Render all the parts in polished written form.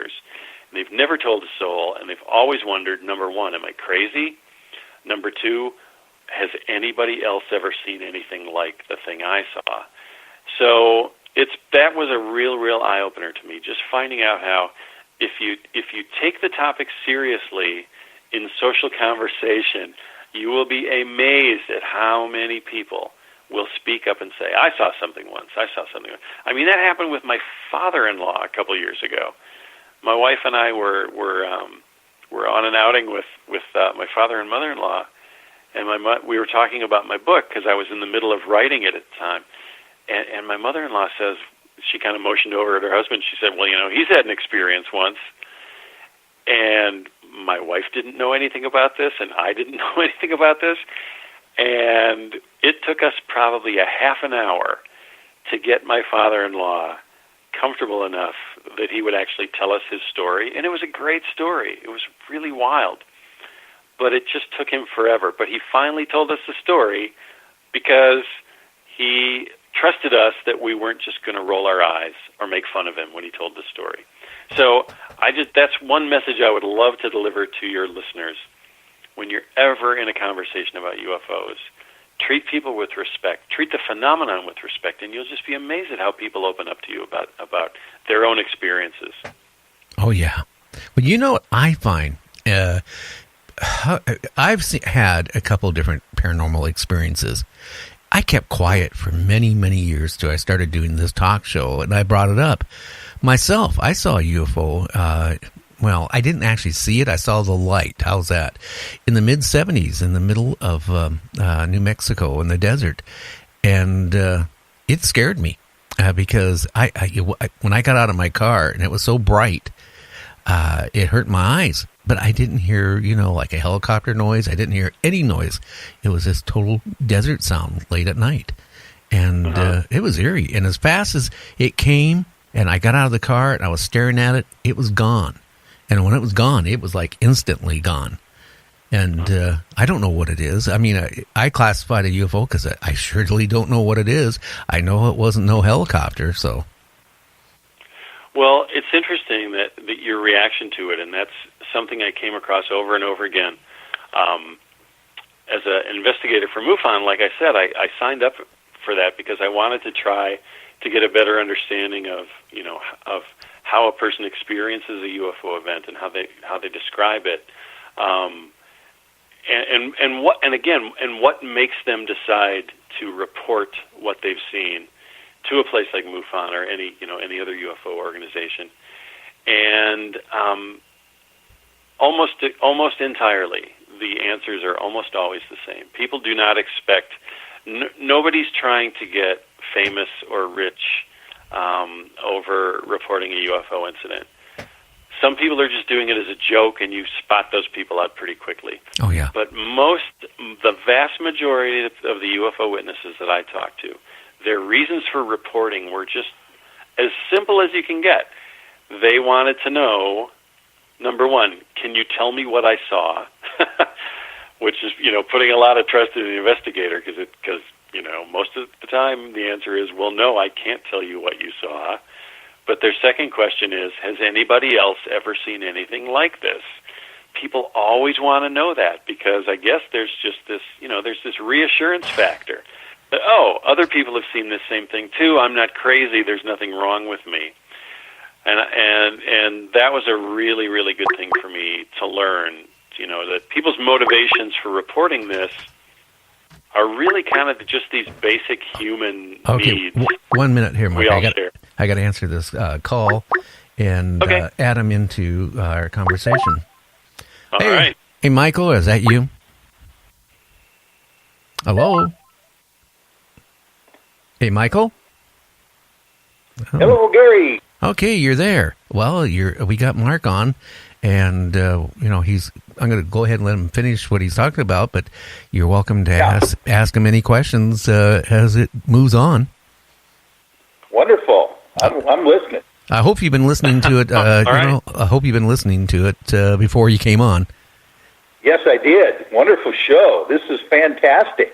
years. And they've never told a soul, and they've always wondered, number one, am I crazy? Number two, has anybody else ever seen anything like the thing I saw? So that was a real eye-opener to me, just finding out how if you take the topic seriously in social conversation, you will be amazed at how many people will speak up and say, I saw something once, I saw something once. I mean, that happened with my father-in-law a couple years ago. My wife and I were on an outing with my father and mother-in-law, and we were talking about my book because I was in the middle of writing it at the time. And my mother-in-law says, she kind of motioned over at her husband. She said, well, he's had an experience once. And my wife didn't know anything about this, and I didn't know anything about this. And it took us probably a half an hour to get my father-in-law comfortable enough that he would actually tell us his story. And it was a great story. It was really wild. But it just took him forever. But he finally told us the story because he trusted us that we weren't just going to roll our eyes or make fun of him when he told the story. So that's one message I would love to deliver to your listeners. When you're ever in a conversation about UFOs, treat people with respect, treat the phenomenon with respect, and you'll just be amazed at how people open up to you about their own experiences. Oh, yeah. Well, what I find, I've had a couple of different paranormal experiences. I kept quiet for many, many years till I started doing this talk show, and I brought it up. Myself, I saw a UFO. Well, I didn't actually see it. I saw the light. How's that? In the mid-'70s, in the middle of New Mexico in the desert. And it scared me because when I got out of my car and it was so bright, it hurt my eyes. But I didn't hear, like a helicopter noise. I didn't hear any noise. It was this total desert sound late at night. And it was eerie. And as fast as it came and I got out of the car and I was staring at it, it was gone. And when it was gone, it was like instantly gone. And I don't know what it is. I mean, I classified a UFO because I surely don't know what it is. I know it wasn't no helicopter, so. Well, it's interesting that your reaction to it, and that's something I came across over and over again. As an investigator for MUFON, like I said, I signed up for that because I wanted to try to get a better understanding of how a person experiences a UFO event and how they describe it, and what makes them decide to report what they've seen to a place like MUFON or any other UFO organization. And almost entirely, the answers are almost always the same. People do not expect. Nobody's trying to get famous or rich over reporting a UFO incident. Some people are just doing it as a joke, and you spot those people out pretty quickly. Oh, yeah. But the vast majority of the UFO witnesses that I talk to, their reasons for reporting were just as simple as you can get. They wanted to know, number one, can you tell me what I saw? Which is, putting a lot of trust in the investigator because most of the time the answer is, well, no, I can't tell you what you saw. But their second question is, has anybody else ever seen anything like this? People always want to know that because I guess there's just this, there's this reassurance factor that, other people have seen this same thing too. I'm not crazy. There's nothing wrong with me. And that was a really, really good thing for me to learn, that people's motivations for reporting this are really kind of just these basic human needs. 1 minute here, Mike. I got to answer this call and add him into our conversation. All right. Hey, Michael, is that you? Hello? Hey, Michael? Hello, Gary. Okay, you're there. Well, we got Mark on, and I'm going to go ahead and let him finish what he's talking about, but you're welcome to ask him any questions as it moves on. Wonderful. I'm listening. I hope you've been listening to it. I hope you've been listening to it before you came on. Yes, I did. Wonderful show. This is fantastic.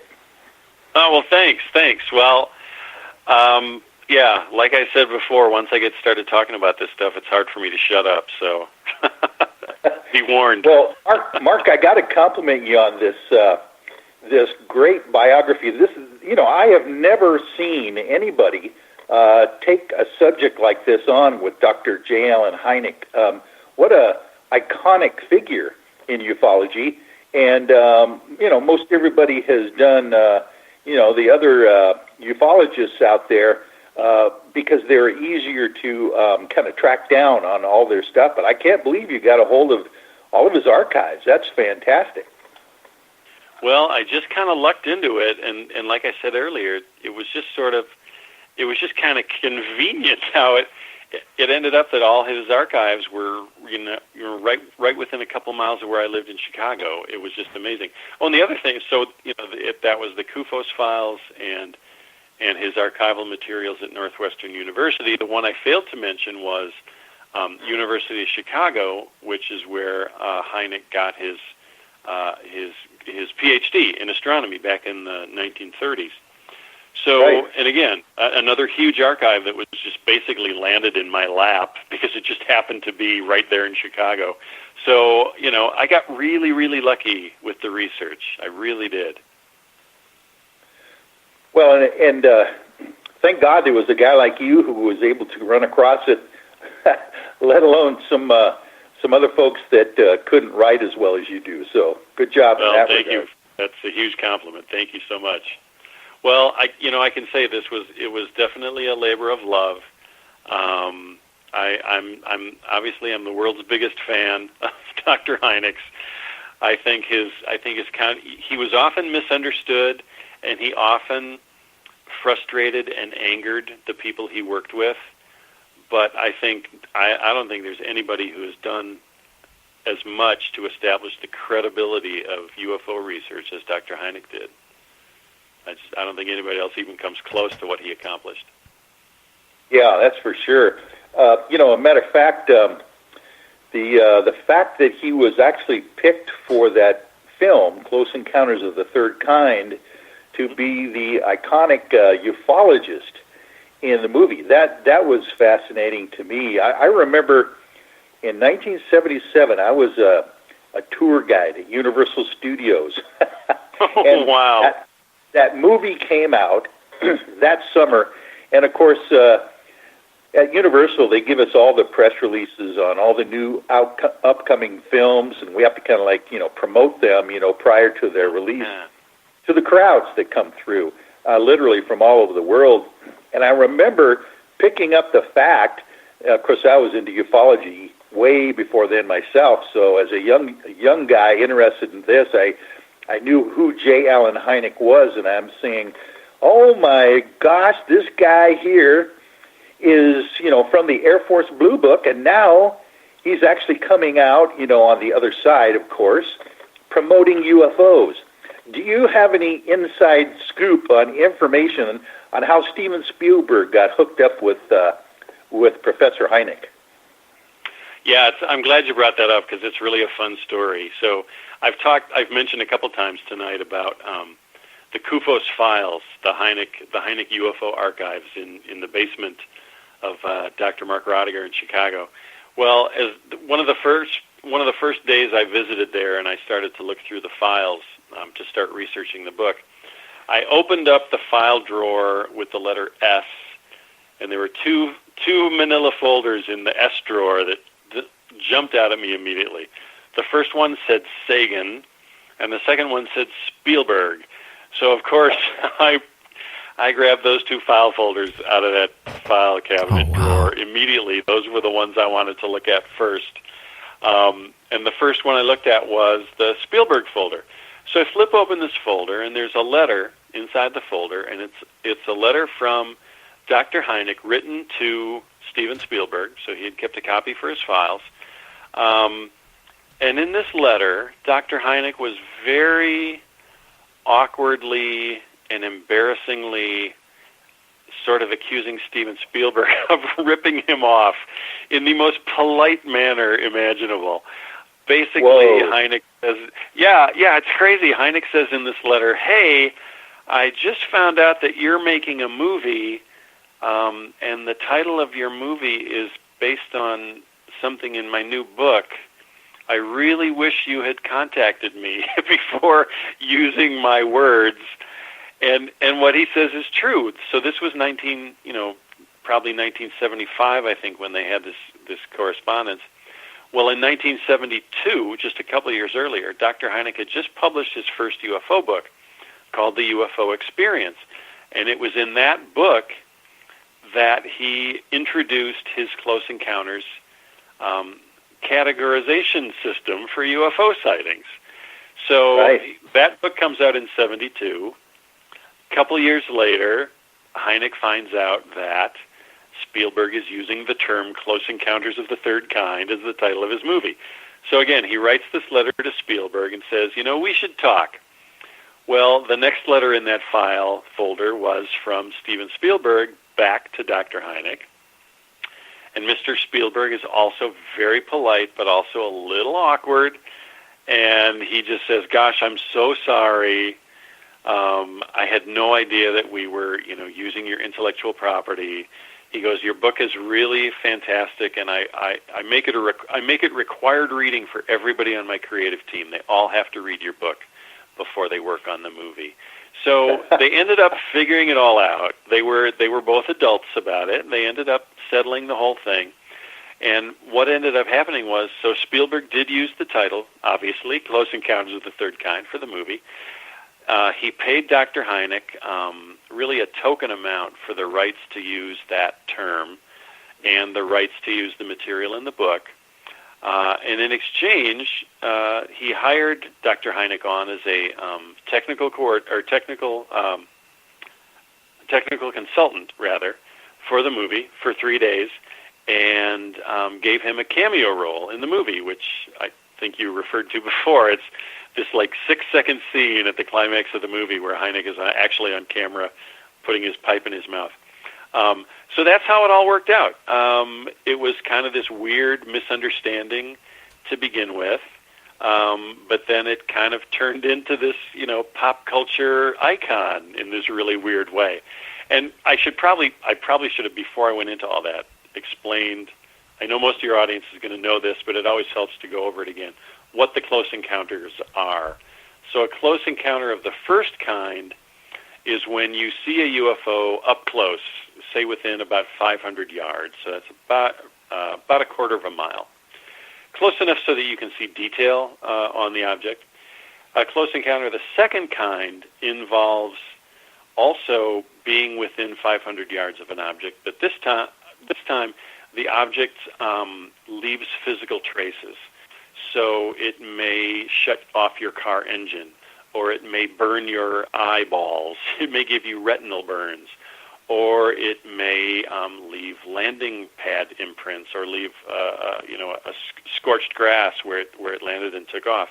Oh, well, thanks. Well, Yeah, like I said before, once I get started talking about this stuff, it's hard for me to shut up, so be warned. Well, Mark, I got to compliment you on this great biography. This is, I have never seen anybody take a subject like this on with Dr. J. Allen Hynek. What a iconic figure in ufology, and most everybody has done the other ufologists out there because they're easier to kind of track down on all their stuff. But I can't believe you got a hold of all of his archives. That's fantastic. Well, I just kind of lucked into it, and like I said earlier, it was just kind of convenient how it ended up that all his archives were right within a couple miles of where I lived in Chicago. It was just amazing. Oh, and the other thing, so that was the Kufos files and his archival materials at Northwestern University. The one I failed to mention was University of Chicago, which is where Hynek got his PhD in astronomy back in the 1930s. So, right. And again, another huge archive that was just basically landed in my lap because it just happened to be right there in Chicago. So, I got really, really lucky with the research. I really did. Well, and thank God there was a guy like you who was able to run across it, let alone some other folks that couldn't write as well as you do. So, good job in that regard. Thank you. That's a huge compliment. Thank you so much. Well, I can say it was definitely a labor of love. I'm the world's biggest fan of Dr. Hynek's. I think he was often misunderstood, and he often frustrated and angered the people he worked with. But I don't think there's anybody who has done as much to establish the credibility of UFO research as Dr. Hynek did. I don't think anybody else even comes close to what he accomplished. Yeah, that's for sure. A matter of fact, the fact that he was actually picked for that film, Close Encounters of the Third Kind, to be the iconic ufologist in the movie, that was fascinating to me. I remember in 1977, I was a tour guide at Universal Studios. Oh, wow. That movie came out that summer, and of course, at Universal, they give us all the press releases on all the new upcoming films, and we have to kind of promote them, prior to their release to the crowds that come through, literally from all over the world. And I remember picking up the fact, of course, I was into ufology way before then myself, so as a young guy interested in this, I knew who J. Allen Hynek was, and I'm saying, oh my gosh, this guy here is, from the Air Force Blue Book, and now he's actually coming out, on the other side, of course, promoting UFOs. Do you have any inside scoop on information on how Steven Spielberg got hooked up with Professor Hynek? Yeah, I'm glad you brought that up because it's really a fun story. So I've mentioned a couple times tonight about the Kufos files, the Hynek UFO archives in the basement of Dr. Mark Rodiger in Chicago. Well, as one of the first days I visited there, and I started to look through the files to start researching the book, I opened up the file drawer with the letter S, and there were two manila folders in the S drawer that jumped out at me immediately. The first one said Sagan, and the second one said Spielberg. So, of course, I grabbed those two file folders out of that file cabinet drawer immediately. Those were the ones I wanted to look at first. And the first one I looked at was the Spielberg folder. So I flip open this folder, and there's a letter inside the folder, and it's a letter from Dr. Hynek written to Steven Spielberg, so he had kept a copy for his files. And in this letter, Dr. Hynek was very awkwardly and embarrassingly sort of accusing Steven Spielberg of ripping him off in the most polite manner imaginable. Basically, Hynek says, yeah, it's crazy. Hynek says in this letter, hey, I just found out that you're making a movie and the title of your movie is based on something in my new book. I really wish you had contacted me before using my words." And what he says is true. So this was probably 1975, I think, when they had this correspondence. Well, in 1972, just a couple of years earlier, Dr. Hynek had just published his first UFO book called The UFO Experience. And it was in that book that he introduced his Close Encounters categorization system for UFO sightings. So that book comes out in 72. A couple years later, Hynek finds out that Spielberg is using the term Close Encounters of the Third Kind as the title of his movie. So again, he writes this letter to Spielberg and says, we should talk. Well, the next letter in that file folder was from Steven Spielberg back to Dr. Hynek. And Mr. Spielberg is also very polite, but also a little awkward. And he just says, "Gosh, I'm so sorry. I had no idea that we were, using your intellectual property." He goes, "Your book is really fantastic, and I make it required reading for everybody on my creative team. They all have to read your book before they work on the movie." So they ended up figuring it all out. They were both adults about it, and they ended up settling the whole thing. And what ended up happening was, so Spielberg did use the title, obviously, Close Encounters of the Third Kind, for the movie. He paid Dr. Hynek really a token amount for the rights to use that term and the rights to use the material in the book. And in exchange, he hired Dr. Hynek on as a technical consultant, rather, for the movie for 3 days, and gave him a cameo role in the movie, which I think you referred to before. It's this 6-second scene at the climax of the movie where Hynek is actually on camera putting his pipe in his mouth. So that's how it all worked out. It was kind of this weird misunderstanding to begin with, but then it kind of turned into this, pop culture icon in this really weird way. And I probably should have, before I went into all that, explained, I know most of your audience is going to know this, but it always helps to go over it again, what the close encounters are. So a close encounter of the first kind is when you see a UFO up close, say within about 500 yards. So that's about a quarter of a mile. Close enough so that you can see detail on the object. A close encounter of the second kind involves also being within 500 yards of an object, but this time the object leaves physical traces. So it may shut off your car engine, or it may burn your eyeballs. It may give you retinal burns, or it may leave landing pad imprints, or leave a scorched grass where it landed and took off.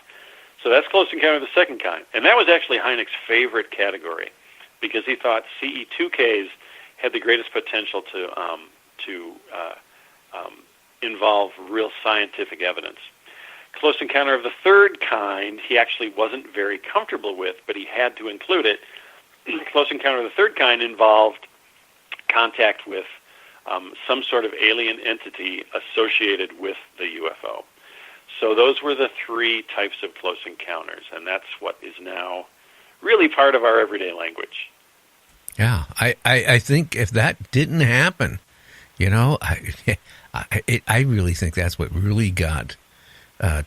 So that's close encounter of the second kind, and that was actually Hynek's favorite category because he thought CE2Ks had the greatest potential to involve real scientific evidence. Close encounter of the third kind, he actually wasn't very comfortable with, but he had to include it. Close encounter of the third kind involved contact with some sort of alien entity associated with the UFO. So those were the three types of close encounters, and that's what is now really part of our everyday language. Yeah, I think if that didn't happen, I really think that's what really got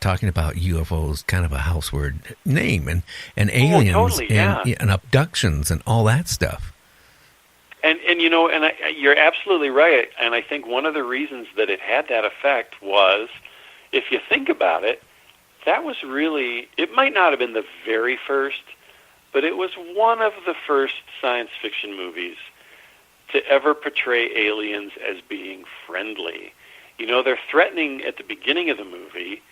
talking about UFOs kind of a house word name and aliens totally, yeah. and abductions and all that stuff. And you're absolutely right. And I think one of the reasons that it had that effect was, if you think about it, that was really, it might not have been the very first, but it was one of the first science fiction movies to ever portray aliens as being friendly. They're threatening at the beginning of the movie,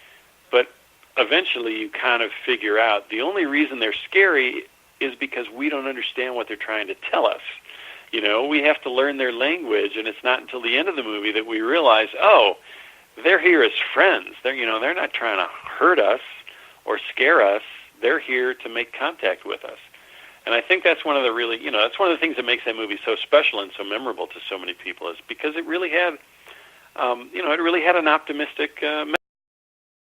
but eventually you kind of figure out the only reason they're scary is because we don't understand what they're trying to tell us. We have to learn their language, and it's not until the end of the movie that we realize, oh, they're here as friends. They're not trying to hurt us or scare us. They're here to make contact with us. And I think that's one of the really, that's one of the things that makes that movie so special and so memorable to so many people, is because it really had, it really had an optimistic message.